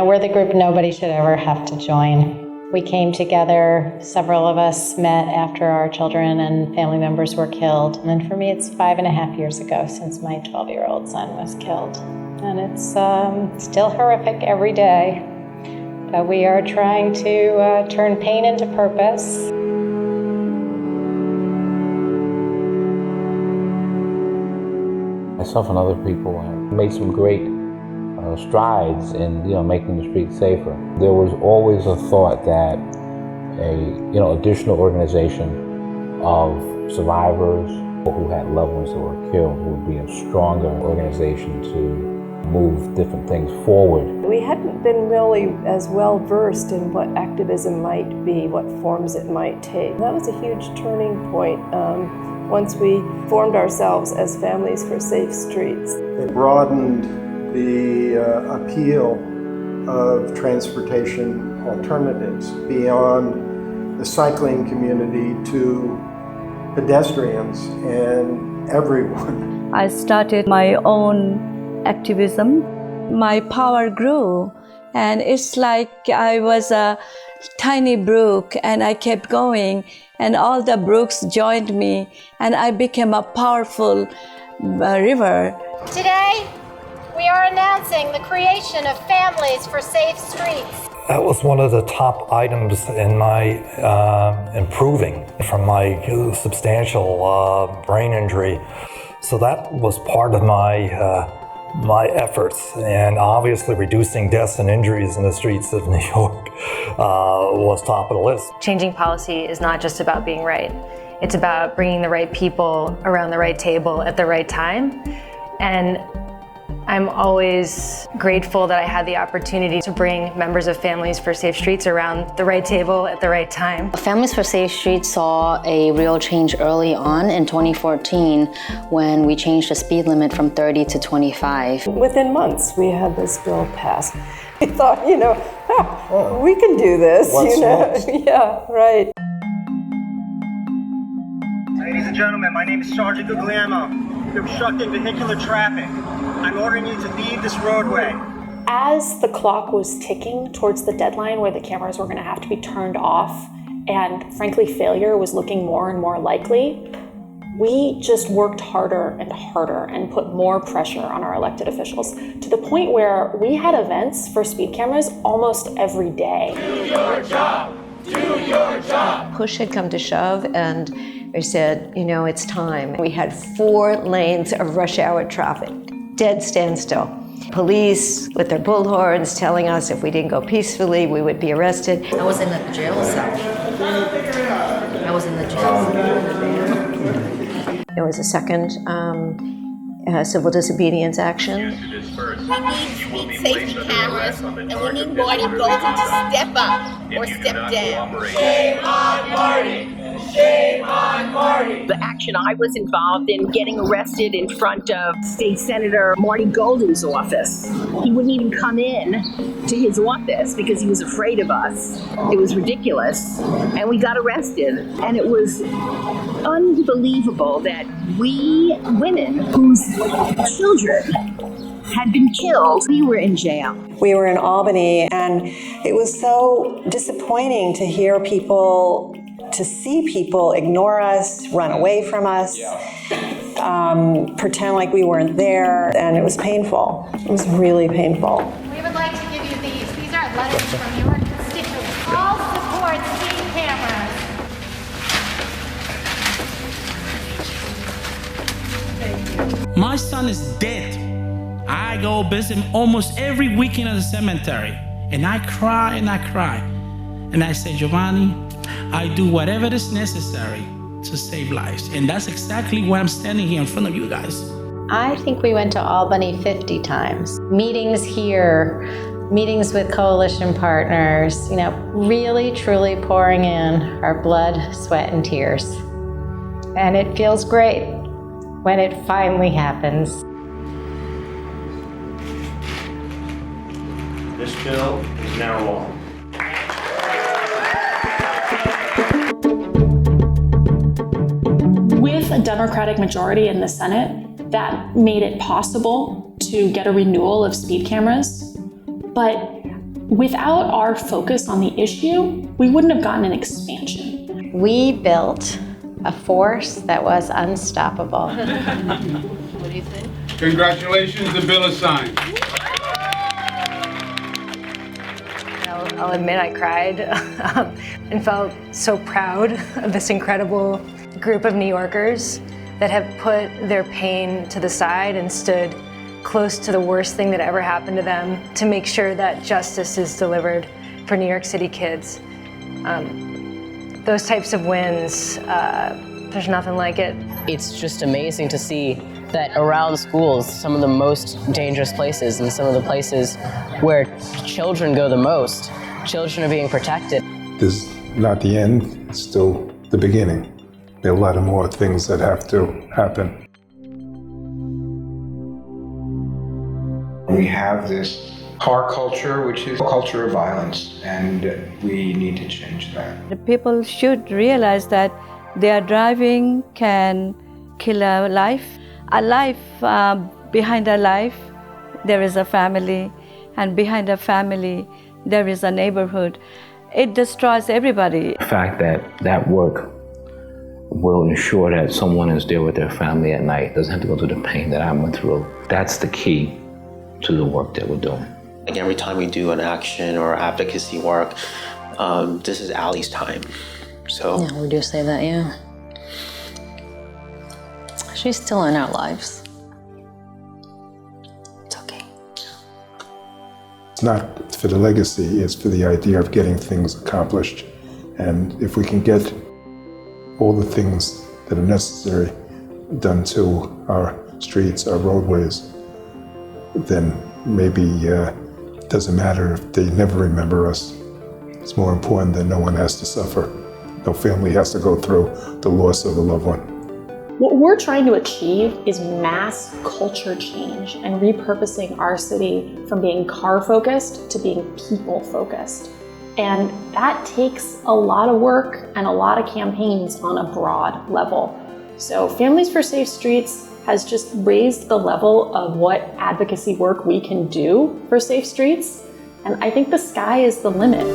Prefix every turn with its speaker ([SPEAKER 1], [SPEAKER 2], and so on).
[SPEAKER 1] We're the group nobody should ever have to join. We came together, several of us met after our children and family members were killed. And then for me, it's 5.5 years ago since my 12-year-old son was killed. And it's still horrific every day. But we are trying to turn pain into purpose.
[SPEAKER 2] Myself and other people have made some great strides in making the streets safer. There was always a thought that a additional organization of survivors who had loved ones that were killed would be a stronger organization to move different things forward.
[SPEAKER 3] We hadn't been really as well versed in what activism might be, what forms it might take. That was a huge turning point once we formed ourselves as Families for Safe Streets.
[SPEAKER 4] It broadened the appeal of transportation alternatives beyond the cycling community to pedestrians and everyone.
[SPEAKER 5] I started my own activism. My power grew, and it's like I was a tiny brook and I kept going, and all the brooks joined me and I became a powerful river.
[SPEAKER 6] Today, we are announcing the creation of Families for Safe Streets.
[SPEAKER 7] That was one of the top items in my improving from my substantial brain injury. So that was part of my efforts, and obviously reducing deaths and injuries in the streets of New York was top of the list.
[SPEAKER 8] Changing policy is not just about being right. It's about bringing the right people around the right table at the right time. And I'm always grateful that I had the opportunity to bring members of Families for Safe Streets around the right table at the right time.
[SPEAKER 9] Families for Safe Streets saw a real change early on in 2014 when we changed the speed limit from 30 to 25.
[SPEAKER 3] Within months, we had this bill passed. We thought, we can do this.
[SPEAKER 4] What's next?
[SPEAKER 3] Yeah, right.
[SPEAKER 10] Ladies and gentlemen, my name is Sergeant Guglielmo. You're obstructing vehicular traffic. I'm ordering you to leave this roadway.
[SPEAKER 11] As the clock was ticking towards the deadline where the cameras were going to have to be turned off, and frankly failure was looking more and more likely, we just worked harder and harder and put more pressure on our elected officials to the point where we had events for speed cameras almost every day.
[SPEAKER 12] Do your job! Do your job!
[SPEAKER 13] Push had come to shove, and they said, it's time. We had 4 lanes of rush hour traffic, dead standstill. Police with their bullhorns telling us if we didn't go peacefully, we would be arrested.
[SPEAKER 14] I was in the jail cell.
[SPEAKER 13] There was a second civil disobedience action.
[SPEAKER 6] We need safety cameras, and we need Marty Golden to step up or step down.
[SPEAKER 12] Shame on Marty! Shame on Marty!
[SPEAKER 15] The action I was involved in, getting arrested in front of State Senator Marty Golden's office. He wouldn't even come in to his office because he was afraid of us. It was ridiculous. And we got arrested. And it was unbelievable that we women whose children had been killed, we were in jail.
[SPEAKER 16] We were in Albany, and it was so disappointing to hear people, to see people ignore us, run away from us, pretend like we weren't there, and it was painful. It was really painful.
[SPEAKER 6] We would like to give you these. These are letters from your constituents. All support speed cameras.
[SPEAKER 17] My son is dead. I go visit him almost every weekend at the cemetery, and I cry and I cry. And I say, Giovanni, I do whatever is necessary to save lives. And that's exactly why I'm standing here in front of you guys.
[SPEAKER 1] I think we went to Albany 50 times. Meetings here, meetings with coalition partners, really, truly pouring in our blood, sweat, and tears. And it feels great when it finally happens.
[SPEAKER 18] This bill is now law.
[SPEAKER 11] with a Democratic majority in the Senate, that made it possible to get a renewal of speed cameras. But without our focus on the issue, we wouldn't have gotten an expansion.
[SPEAKER 1] We built a force that was unstoppable.
[SPEAKER 14] What do you think?
[SPEAKER 19] Congratulations, the bill is signed.
[SPEAKER 8] I'll admit I cried and felt so proud of this incredible group of New Yorkers that have put their pain to the side and stood close to the worst thing that ever happened to them to make sure that justice is delivered for New York City kids. Those types of wins, there's nothing like it.
[SPEAKER 14] It's just amazing to see that around schools, some of the most dangerous places and some of the places where children go the most, children are being protected.
[SPEAKER 20] This is not the end, it's still the beginning. There are a lot of more things that have to happen.
[SPEAKER 21] We have this car culture, which is a culture of violence, and we need to change that.
[SPEAKER 5] The people should realize that their driving can kill a life. A life, behind a life, there is a family, and behind a family, there is a neighborhood. It destroys everybody.
[SPEAKER 2] The fact that that work will ensure that someone is there with their family at night, doesn't have to go through the pain that I went through. That's the key to the work that we're doing.
[SPEAKER 22] Like every time we do an action or advocacy work, this is Allie's time. So
[SPEAKER 9] yeah, we do say that, yeah. She's still in our lives. It's okay.
[SPEAKER 20] It's not for the legacy, it's for the idea of getting things accomplished. And if we can get all the things that are necessary done to our streets, our roadways, then maybe it doesn't matter if they never remember us. It's more important that no one has to suffer. No family has to go through the loss of a loved one.
[SPEAKER 11] What we're trying to achieve is mass culture change and repurposing our city from being car-focused to being people-focused. And that takes a lot of work and a lot of campaigns on a broad level. So Families for Safe Streets has just raised the level of what advocacy work we can do for safe streets. And I think the sky is the limit.